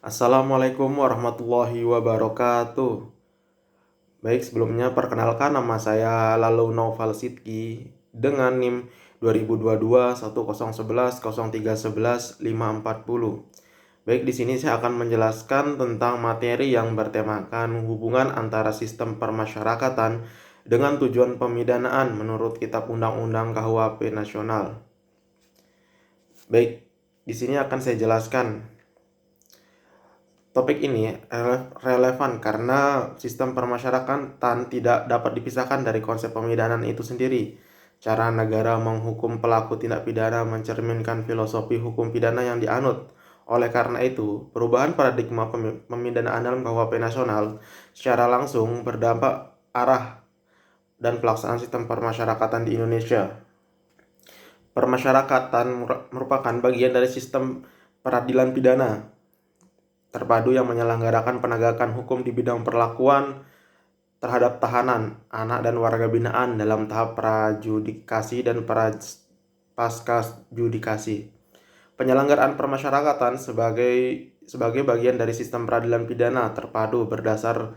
Assalamualaikum warahmatullahi wabarakatuh. Baik, sebelumnya perkenalkan nama saya Lalu Naufal Sidki dengan NIM 2022 1011 0311 540. Baik, di sini saya akan menjelaskan tentang materi yang bertemakan hubungan antara sistem permasyarakatan dengan tujuan pemidanaan menurut Kitab Undang-Undang KUHP Nasional. Baik, di sini akan saya jelaskan. Topik ini relevan karena sistem permasyarakatan tidak dapat dipisahkan dari konsep pemidanaan itu sendiri. Cara negara menghukum pelaku tindak pidana mencerminkan filosofi hukum pidana yang dianut. Oleh karena itu, perubahan paradigma pemidanaan dalam KUHP nasional secara langsung berdampak arah dan pelaksanaan sistem permasyarakatan di Indonesia. Permasyarakatan merupakan bagian dari sistem peradilan pidana terpadu yang menyelenggarakan penegakan hukum di bidang perlakuan terhadap tahanan, anak dan warga binaan dalam tahap prajudikasi dan pasca judikasi. Penyelenggaraan permasyarakatan sebagai bagian dari sistem peradilan pidana terpadu berdasar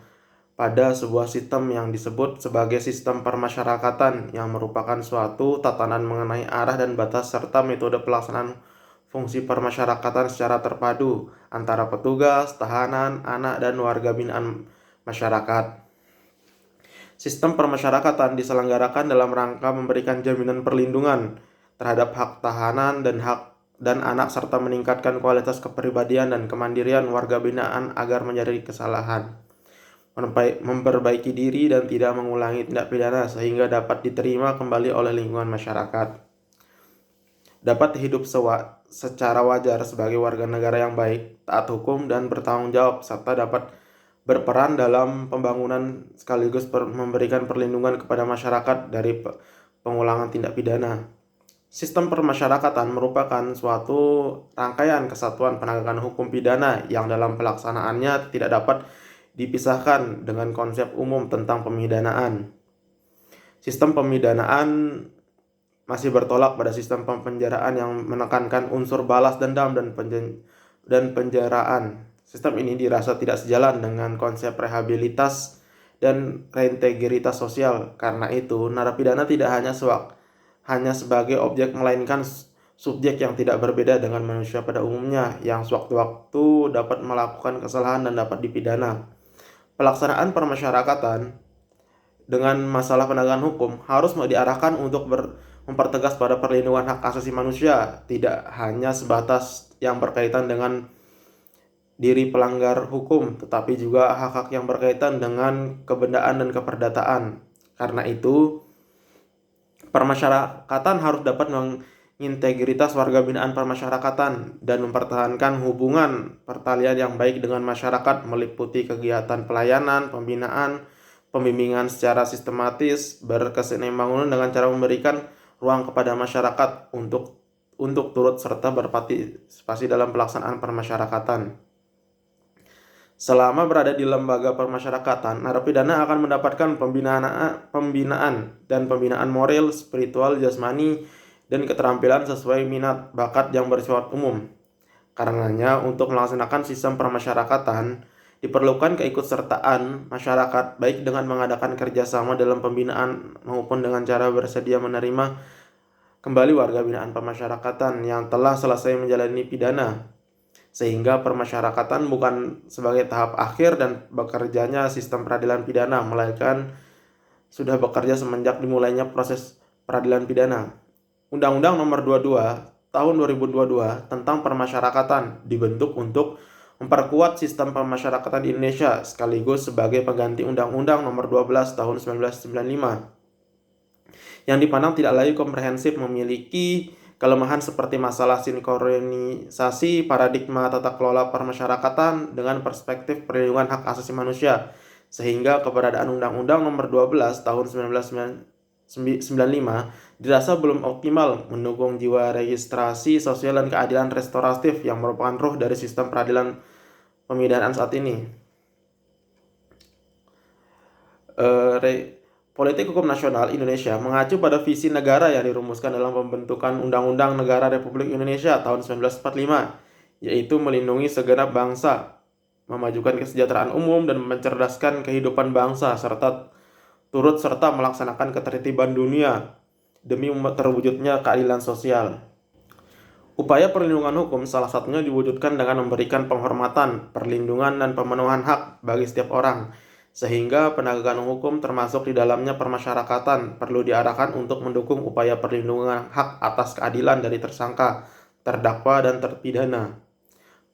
pada sebuah sistem yang disebut sebagai sistem permasyarakatan yang merupakan suatu tatanan mengenai arah dan batas serta metode pelaksanaan fungsi permasyarakatan secara terpadu antara petugas, tahanan, anak, dan warga binaan masyarakat. Sistem permasyarakatan diselenggarakan dalam rangka memberikan jaminan perlindungan terhadap hak tahanan dan anak serta meningkatkan kualitas kepribadian dan kemandirian warga binaan agar menjadi kesalahan, memperbaiki diri dan tidak mengulangi tindak pidana sehingga dapat diterima kembali oleh lingkungan masyarakat. Dapat hidup secara wajar sebagai warga negara yang baik, taat hukum, dan bertanggung jawab, serta dapat berperan dalam pembangunan sekaligus memberikan perlindungan kepada masyarakat dari pengulangan tindak pidana. Sistem permasyarakatan merupakan suatu rangkaian kesatuan penegakan hukum pidana yang dalam pelaksanaannya tidak dapat dipisahkan dengan konsep umum tentang pemidanaan. Sistem pemidanaan masih bertolak pada sistem penjaraan yang menekankan unsur balas dendam dan penjaraan. Sistem ini dirasa tidak sejalan dengan konsep rehabilitas dan reintegritas sosial. Karena itu, narapidana tidak hanya sebagai objek, melainkan subjek yang tidak berbeda dengan manusia pada umumnya, yang sewaktu-waktu dapat melakukan kesalahan dan dapat dipidana. Pelaksanaan permasyarakatan dengan masalah penegakan hukum harus diarahkan untuk mempertegas pada perlindungan hak asasi manusia, tidak hanya sebatas yang berkaitan dengan diri pelanggar hukum, tetapi juga hak-hak yang berkaitan dengan kebendaan dan keperdataan. Karena itu, permasyarakatan harus dapat mengintegritas warga binaan permasyarakatan dan mempertahankan hubungan pertalian yang baik dengan masyarakat meliputi kegiatan pelayanan, pembinaan, pembimbingan secara sistematis, berkesinambungan dengan cara memberikan ruang kepada masyarakat untuk turut serta berpartisipasi dalam pelaksanaan permasyarakatan. Selama berada di lembaga permasyarakatan, narapidana akan mendapatkan pembinaan dan pembinaan moral, spiritual, jasmani, dan keterampilan sesuai minat bakat yang bersifat umum. Karenanya, untuk melaksanakan sistem permasyarakatan, diperlukan keikutsertaan masyarakat baik dengan mengadakan kerjasama dalam pembinaan maupun dengan cara bersedia menerima kembali warga binaan permasyarakatan yang telah selesai menjalani pidana, sehingga permasyarakatan bukan sebagai tahap akhir dan bekerjanya sistem peradilan pidana, melainkan sudah bekerja semenjak dimulainya proses peradilan pidana. Undang-Undang Nomor 22 Tahun 2022 tentang permasyarakatan dibentuk untuk memperkuat sistem permasyarakatan di Indonesia sekaligus sebagai pengganti Undang-Undang Nomor 12 Tahun 1995 yang dipandang tidak lagi komprehensif, memiliki kelemahan seperti masalah sinkronisasi paradigma tata kelola permasyarakatan dengan perspektif perlindungan hak asasi manusia, sehingga keberadaan Undang-Undang Nomor 12 Tahun 1995 dirasa belum optimal mendukung jiwa registrasi sosial dan keadilan restoratif yang merupakan ruh dari sistem peradilan pemidanaan saat ini. Politik Hukum Nasional Indonesia mengacu pada visi negara yang dirumuskan dalam pembentukan Undang-Undang Negara Republik Indonesia tahun 1945 yaitu melindungi segenap bangsa, memajukan kesejahteraan umum, dan mencerdaskan kehidupan bangsa, serta turut serta melaksanakan ketertiban dunia demi terwujudnya keadilan sosial. Upaya perlindungan hukum salah satunya diwujudkan dengan memberikan penghormatan, perlindungan, dan pemenuhan hak bagi setiap orang, sehingga penegakan hukum termasuk di dalamnya permasyarakatan perlu diarahkan untuk mendukung upaya perlindungan hak atas keadilan dari tersangka, terdakwa, dan terpidana.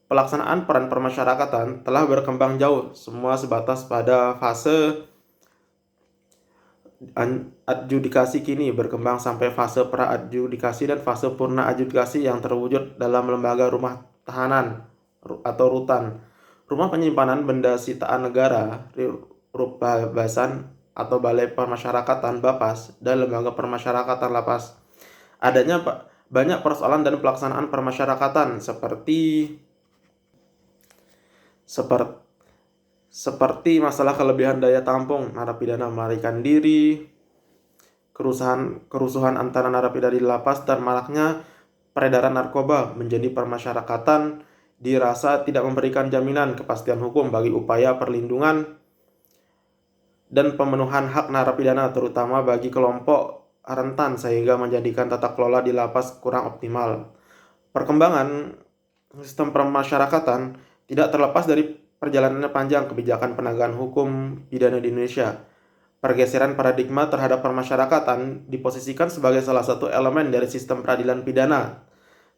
Pelaksanaan peran permasyarakatan telah berkembang jauh, semua sebatas pada fase adjudikasi kini berkembang sampai fase pra-adjudikasi dan fase purna adjudikasi yang terwujud dalam lembaga rumah tahanan atau rutan, rumah penyimpanan benda sitaan negara, Rubabasan atau Balai Permasyarakatan Bapas, dan lembaga permasyarakatan lapas. Adanya banyak persoalan dan pelaksanaan permasyarakatan seperti masalah kelebihan daya tampung narapidana melarikan diri, kerusuhan antara narapidana di lapas, dan maraknya peredaran narkoba menjadi permasyarakatan dirasa tidak memberikan jaminan kepastian hukum bagi upaya perlindungan dan pemenuhan hak narapidana, terutama bagi kelompok rentan, sehingga menjadikan tata kelola di lapas kurang optimal. Perkembangan sistem permasyarakatan tidak terlepas dari perjalanannya panjang kebijakan penegakan hukum pidana di Indonesia. Pergeseran paradigma terhadap permasyarakatan diposisikan sebagai salah satu elemen dari sistem peradilan pidana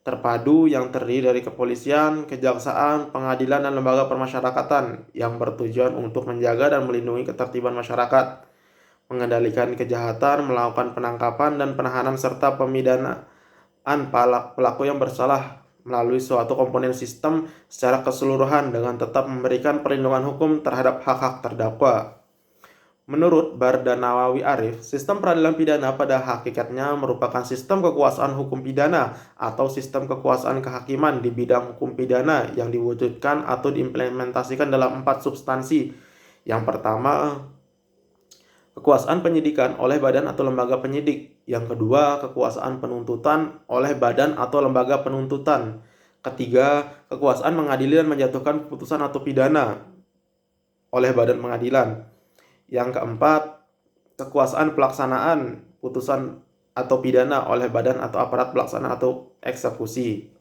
terpadu yang terdiri dari kepolisian, kejaksaan, pengadilan, dan lembaga permasyarakatan yang bertujuan untuk menjaga dan melindungi ketertiban masyarakat, mengendalikan kejahatan, melakukan penangkapan dan penahanan, serta pemidanaan pelaku yang bersalah melalui suatu komponen sistem secara keseluruhan dengan tetap memberikan perlindungan hukum terhadap hak-hak terdakwa. Menurut Barda Nawawi Arif, sistem peradilan pidana pada hakikatnya merupakan sistem kekuasaan hukum pidana atau sistem kekuasaan kehakiman di bidang hukum pidana yang diwujudkan atau diimplementasikan dalam 4 substansi. Yang pertama, kekuasaan penyidikan oleh badan atau lembaga penyidik. Yang kedua, kekuasaan penuntutan oleh badan atau lembaga penuntutan. Ketiga, kekuasaan mengadili dan menjatuhkan putusan atau pidana oleh badan pengadilan. Yang keempat, kekuasaan pelaksanaan putusan atau pidana oleh badan atau aparat pelaksana atau eksekusi.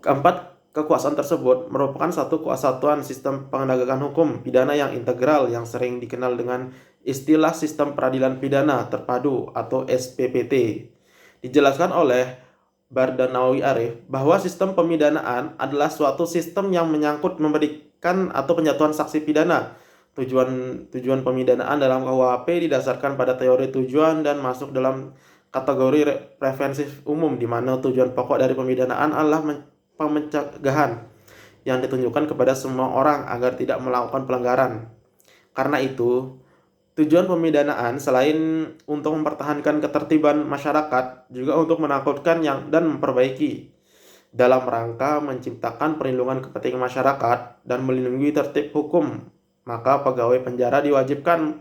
Keempat, kekuasaan tersebut merupakan satu kesatuan sistem penegakan hukum pidana yang integral yang sering dikenal dengan istilah sistem peradilan pidana terpadu atau SPPT. Dijelaskan oleh Barda Nawawi Arif bahwa sistem pemidanaan adalah suatu sistem yang menyangkut memberikan atau penjatuhan sanksi pidana. Tujuan pemidanaan dalam KUHP didasarkan pada teori tujuan dan masuk dalam kategori preventif umum, di mana tujuan pokok dari pemidanaan adalah pencegahan yang ditunjukkan kepada semua orang agar tidak melakukan pelanggaran. Karena itu, tujuan pemidanaan selain untuk mempertahankan ketertiban masyarakat, juga untuk menakutkan dan memperbaiki dalam rangka menciptakan perlindungan kepentingan masyarakat dan melindungi tertib hukum. Maka pegawai penjara diwajibkan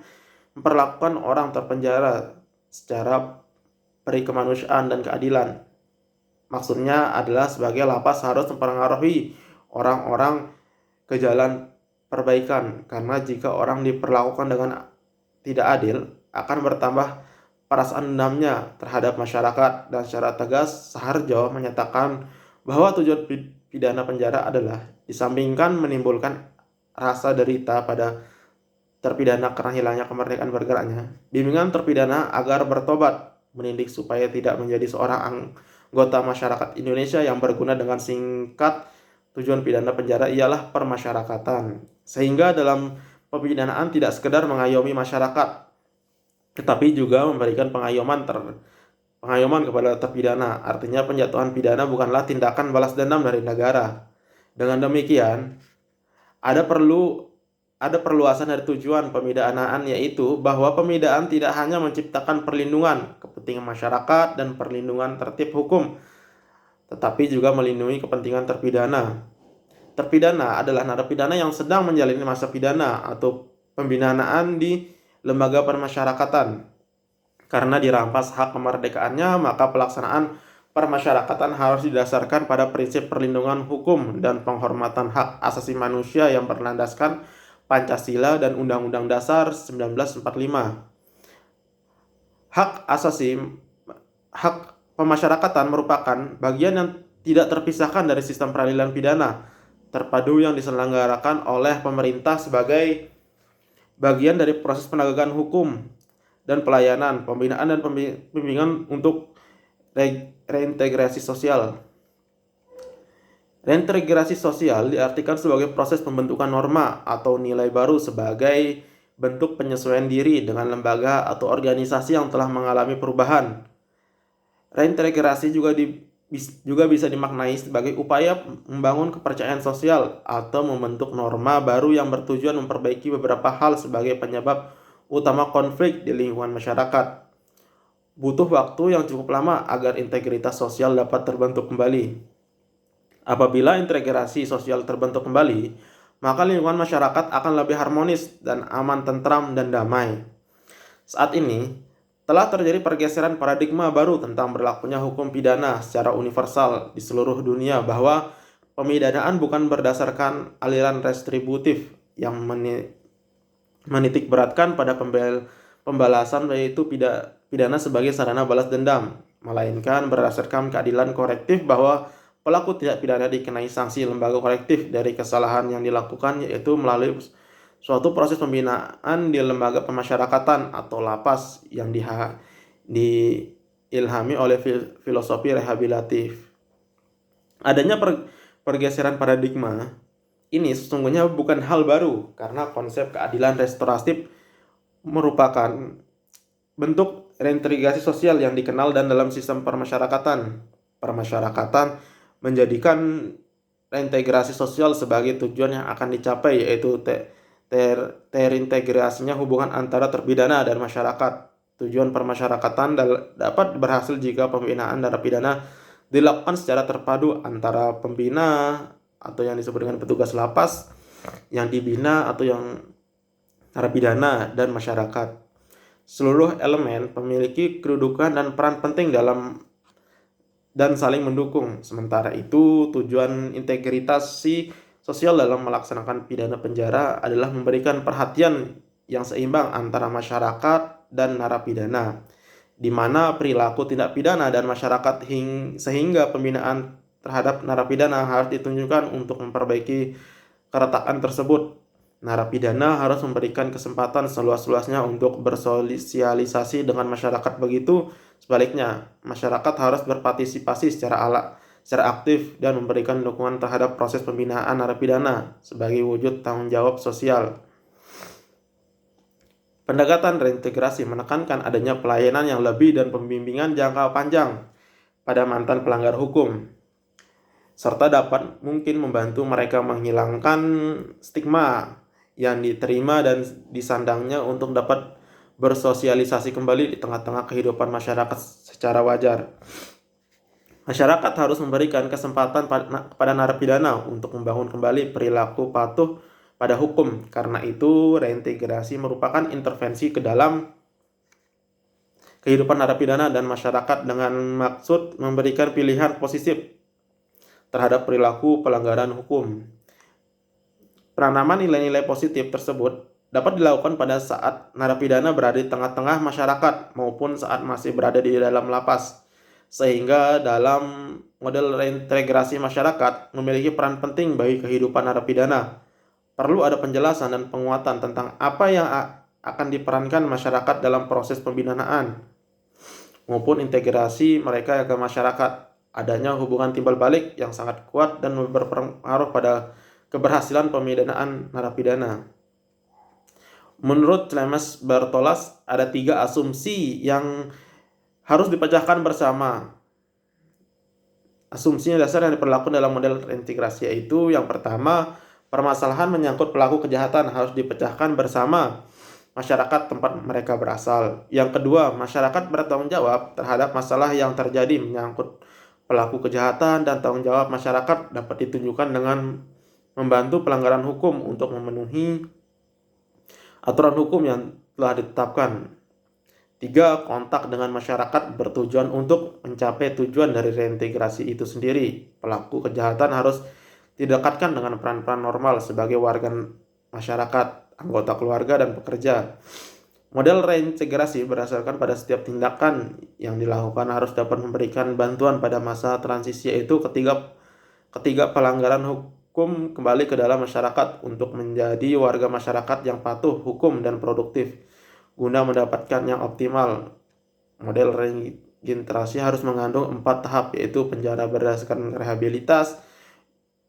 memperlakukan orang terpenjara secara peri kemanusiaan dan keadilan. Maksudnya adalah sebagai lapas harus mempengaruhi orang-orang ke jalan perbaikan, karena jika orang diperlakukan dengan tidak adil, akan bertambah perasaan dendamnya terhadap masyarakat. Dan secara tegas, Saharjo menyatakan bahwa tujuan pidana penjara adalah disampingkan menimbulkan rasa derita pada terpidana karena hilangnya kemerdekaan bergeraknya, bimbingan terpidana agar bertobat, mendidik supaya tidak menjadi seorang anggota masyarakat Indonesia yang berguna. Dengan singkat, tujuan pidana penjara ialah permasyarakatan, sehingga dalam pemidanaan tidak sekedar mengayomi masyarakat, tetapi juga memberikan pengayuman kepada terpidana. Artinya penjatuhan pidana bukanlah tindakan balas dendam dari negara. Dengan demikian, ada perluasan dari tujuan pemidanaan, yaitu bahwa pemidanaan tidak hanya menciptakan perlindungan kepentingan masyarakat dan perlindungan tertib hukum, tetapi juga melindungi kepentingan terpidana. Terpidana adalah narapidana yang sedang menjalani masa pidana atau pembinaan di lembaga permasyarakatan. Karena dirampas hak kemerdekaannya, maka pelaksanaan permasyarakatan harus didasarkan pada prinsip perlindungan hukum dan penghormatan hak asasi manusia yang berlandaskan Pancasila dan Undang-Undang Dasar 1945. Hak asasi hak pemasyarakatan merupakan bagian yang tidak terpisahkan dari sistem peradilan pidana terpadu yang diselenggarakan oleh pemerintah sebagai bagian dari proses penegakan hukum dan pelayanan, pembinaan dan pembimbingan untuk reintegrasi sosial. Reintegrasi sosial diartikan sebagai proses pembentukan norma atau nilai baru sebagai bentuk penyesuaian diri dengan lembaga atau organisasi yang telah mengalami perubahan. Reintegrasi juga bisa dimaknai sebagai upaya membangun kepercayaan sosial atau membentuk norma baru yang bertujuan memperbaiki beberapa hal sebagai penyebab utama konflik di lingkungan masyarakat. Butuh waktu yang cukup lama agar integritas sosial dapat terbentuk kembali. Apabila integrasi sosial terbentuk kembali, maka lingkungan masyarakat akan lebih harmonis dan aman, tentram, dan damai. Saat ini, telah terjadi pergeseran paradigma baru tentang berlakunya hukum pidana secara universal di seluruh dunia bahwa pemidanaan bukan berdasarkan aliran retributif yang menitik beratkan pada pembalasan yaitu pidana sebagai sarana balas dendam, melainkan berdasarkan keadilan korektif bahwa pelaku tidak pidana dikenai sanksi lembaga korektif dari kesalahan yang dilakukan yaitu melalui suatu proses pembinaan di lembaga pemasyarakatan atau lapas yang diilhami oleh filosofi rehabilitatif. Adanya pergeseran paradigma ini sesungguhnya bukan hal baru karena konsep keadilan restoratif merupakan bentuk reintegrasi sosial yang dikenal dan dalam sistem permasyarakatan. Permasyarakatan menjadikan reintegrasi sosial sebagai tujuan yang akan dicapai yaitu terintegrasinya hubungan antara terpidana dan masyarakat. Tujuan permasyarakatan dapat berhasil jika pembinaan narapidana dilakukan secara terpadu antara pembina atau yang disebut dengan petugas lapas, yang dibina atau yang narapidana, dan masyarakat. Seluruh elemen memiliki kedudukan dan peran penting dalam dan saling mendukung. Sementara itu, tujuan integrasi sosial dalam melaksanakan pidana penjara adalah memberikan perhatian yang seimbang antara masyarakat dan narapidana, di mana perilaku tindak pidana dan masyarakat sehingga pembinaan terhadap narapidana harus ditunjukkan untuk memperbaiki keretakan tersebut. Narapidana harus memberikan kesempatan seluas-luasnya untuk bersosialisasi dengan masyarakat. Begitu sebaliknya, masyarakat harus berpartisipasi secara aktif dan memberikan dukungan terhadap proses pembinaan narapidana sebagai wujud tanggung jawab sosial. Pendekatan reintegrasi menekankan adanya pelayanan yang lebih dan pembimbingan jangka panjang pada mantan pelanggar hukum, serta dapat mungkin membantu mereka menghilangkan stigma yang diterima dan disandangnya untuk dapat bersosialisasi kembali di tengah-tengah kehidupan masyarakat secara wajar. Masyarakat harus memberikan kesempatan pada narapidana untuk membangun kembali perilaku patuh pada hukum. Karena itu, reintegrasi merupakan intervensi ke dalam kehidupan narapidana dan masyarakat dengan maksud memberikan pilihan positif terhadap perilaku pelanggaran hukum. Penanaman nilai-nilai positif tersebut dapat dilakukan pada saat narapidana berada di tengah-tengah masyarakat maupun saat masih berada di dalam lapas. Sehingga dalam model reintegrasi masyarakat memiliki peran penting bagi kehidupan narapidana. Perlu ada penjelasan dan penguatan tentang apa yang akan diperankan masyarakat dalam proses pembinaan maupun integrasi mereka ke masyarakat. Adanya hubungan timbal balik yang sangat kuat dan berpengaruh pada keberhasilan pemidanaan narapidana. Menurut Clemens Bartolas, ada 3 asumsi yang harus dipecahkan bersama. Asumsi dasar yang diperlakukan dalam model reintegrasi yaitu yang pertama, permasalahan menyangkut pelaku kejahatan harus dipecahkan bersama masyarakat tempat mereka berasal. Yang kedua, masyarakat bertanggung jawab terhadap masalah yang terjadi menyangkut pelaku kejahatan dan tanggung jawab masyarakat dapat ditunjukkan dengan membantu pelanggaran hukum untuk memenuhi aturan hukum yang telah ditetapkan. 3. Kontak dengan masyarakat bertujuan untuk mencapai tujuan dari reintegrasi itu sendiri. Pelaku kejahatan harus didekatkan dengan peran-peran normal sebagai warga masyarakat, anggota keluarga, dan pekerja. Model reintegrasi berdasarkan pada setiap tindakan yang dilakukan harus dapat memberikan bantuan pada masa transisi, yaitu ketiga pelanggaran hukum kembali ke dalam masyarakat untuk menjadi warga masyarakat yang patuh hukum dan produktif. Guna mendapatkan yang optimal, model reintegrasi harus mengandung 4 tahap, yaitu penjara berdasarkan rehabilitas,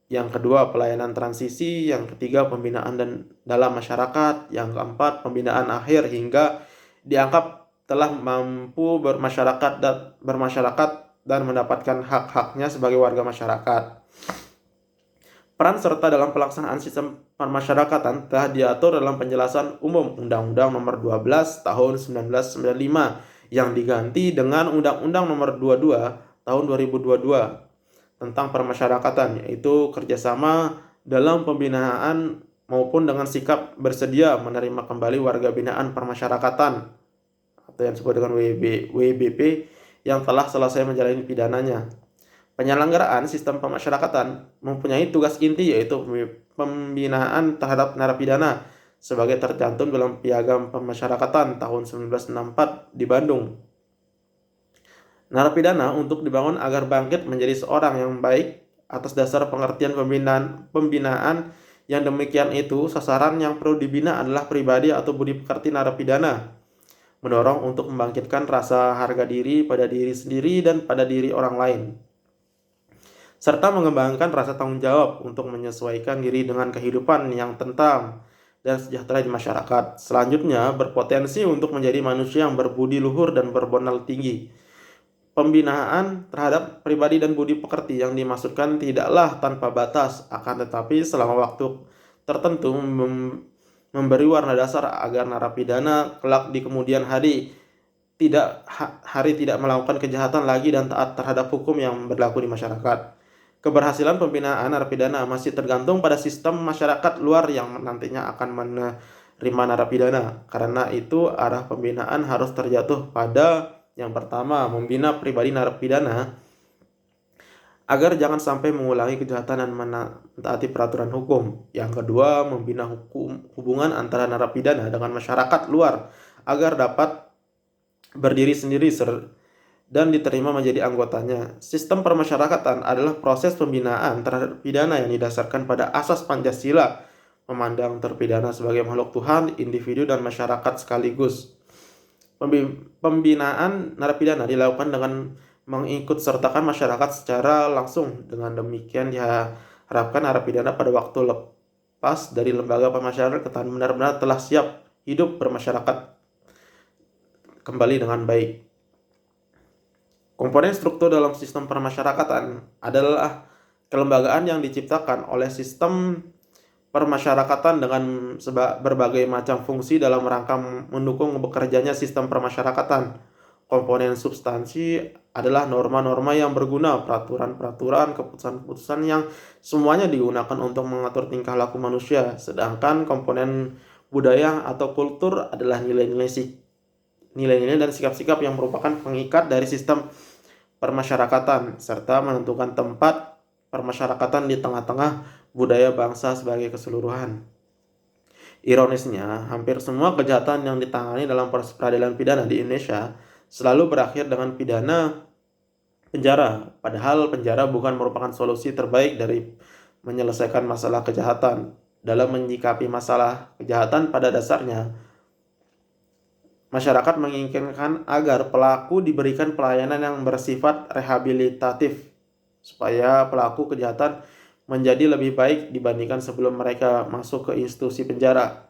yang kedua pelayanan transisi, yang ketiga pembinaan dan dalam masyarakat, yang keempat pembinaan akhir hingga dianggap telah mampu bermasyarakat dan mendapatkan hak-haknya sebagai warga masyarakat. Peran serta dalam pelaksanaan sistem permasyarakatan telah diatur dalam penjelasan umum Undang-Undang Nomor 12 Tahun 1995 yang diganti dengan Undang-Undang Nomor 22 Tahun 2022 tentang permasyarakatan, yaitu kerjasama dalam pembinaan maupun dengan sikap bersedia menerima kembali warga binaan permasyarakatan atau yang disebut dengan WBP yang telah selesai menjalani pidananya. Penyelenggaraan sistem pemasyarakatan mempunyai tugas inti, yaitu pembinaan terhadap narapidana sebagai tercantum dalam Piagam Pemasyarakatan tahun 1964 di Bandung. Narapidana untuk dibangun agar bangkit menjadi seorang yang baik atas dasar pengertian pembinaan yang demikian itu. Sasaran yang perlu dibina adalah pribadi atau budi pekerti narapidana, mendorong untuk membangkitkan rasa harga diri pada diri sendiri dan pada diri orang lain, serta mengembangkan rasa tanggung jawab untuk menyesuaikan diri dengan kehidupan yang tentram dan sejahtera di masyarakat. Selanjutnya, berpotensi untuk menjadi manusia yang berbudi luhur dan bermoral tinggi. Pembinaan terhadap pribadi dan budi pekerti yang dimaksudkan tidaklah tanpa batas, akan tetapi selama waktu tertentu memberi warna dasar agar narapidana kelak di kemudian hari tidak melakukan kejahatan lagi dan taat terhadap hukum yang berlaku di masyarakat. Keberhasilan pembinaan narapidana masih tergantung pada sistem masyarakat luar yang nantinya akan menerima narapidana. Karena itu, arah pembinaan harus terjatuh pada yang pertama, membina pribadi narapidana agar jangan sampai mengulangi kejahatan dan mentaati peraturan hukum. Yang kedua, membina hubungan antara narapidana dengan masyarakat luar agar dapat berdiri sendiri dan diterima menjadi anggotanya. Sistem permasyarakatan adalah proses pembinaan terhadap pidana yang didasarkan pada asas Pancasila, memandang terpidana sebagai makhluk Tuhan, individu, dan masyarakat sekaligus. Pembinaan narapidana dilakukan dengan mengikut sertakan masyarakat secara langsung. Dengan demikian diharapkan narapidana pada waktu lepas dari lembaga pemasyarakatan benar-benar telah siap hidup bermasyarakat kembali dengan baik. Komponen struktur dalam sistem permasyarakatan adalah kelembagaan yang diciptakan oleh sistem permasyarakatan dengan berbagai macam fungsi dalam rangka mendukung bekerjanya sistem permasyarakatan. Komponen substansi adalah norma-norma yang berguna, peraturan-peraturan, keputusan-keputusan yang semuanya digunakan untuk mengatur tingkah laku manusia. Sedangkan komponen budaya atau kultur adalah nilai-nilai dan sikap-sikap yang merupakan pengikat dari sistem permasyarakatan serta menentukan tempat permasyarakatan di tengah-tengah budaya bangsa sebagai keseluruhan. Ironisnya, hampir semua kejahatan yang ditangani dalam proses peradilan pidana di Indonesia selalu berakhir dengan pidana penjara, padahal penjara bukan merupakan solusi terbaik dari menyelesaikan masalah kejahatan. Dalam menyikapi masalah kejahatan, pada dasarnya masyarakat menginginkan agar pelaku diberikan pelayanan yang bersifat rehabilitatif supaya pelaku kejahatan menjadi lebih baik dibandingkan sebelum mereka masuk ke institusi penjara.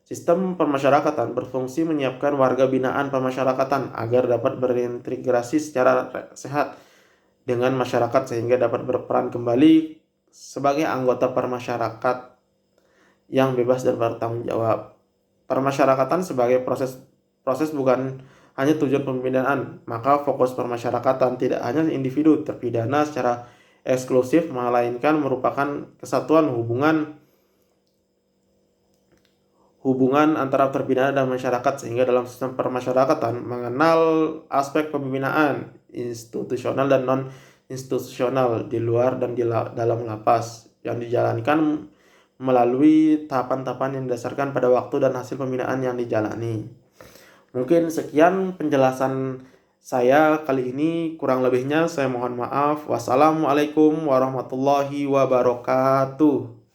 Sistem permasyarakatan berfungsi menyiapkan warga binaan permasyarakatan agar dapat berintegrasi secara sehat dengan masyarakat sehingga dapat berperan kembali sebagai anggota permasyarakat yang bebas dan bertanggung jawab. Permasyarakatan sebagai proses bukan hanya tujuan pembinaan, maka fokus permasyarakatan tidak hanya individu terpidana secara eksklusif, melainkan merupakan kesatuan hubungan hubungan antara terpidana dan masyarakat, sehingga dalam sistem permasyarakatan mengenal aspek pembinaan institusional dan non institusional di luar dan dalam lapas yang dijalankan melalui tahapan-tahapan yang didasarkan pada waktu dan hasil pembinaan yang dijalani. Mungkin sekian penjelasan saya kali ini, kurang lebihnya saya mohon maaf. Wassalamualaikum warahmatullahi wabarakatuh.